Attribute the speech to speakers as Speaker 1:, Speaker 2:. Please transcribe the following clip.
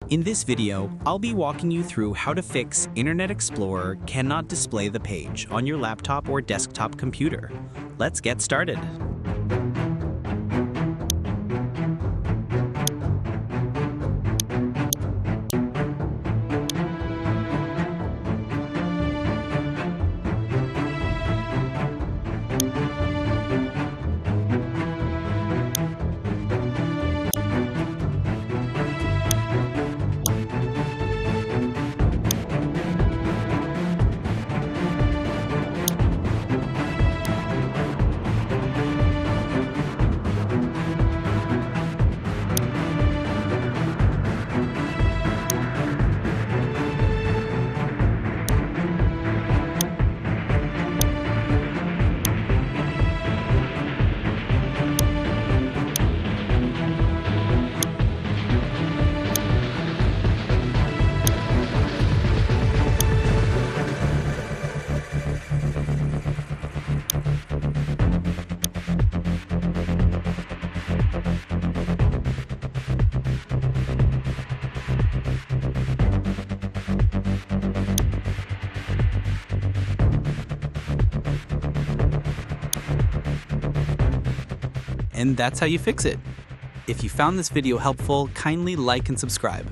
Speaker 1: In this video, I'll be walking you through how to fix Internet Explorer cannot display the page on your laptop or desktop computer. Let's get started. And that's how you fix it. If you found this video helpful, kindly like and subscribe.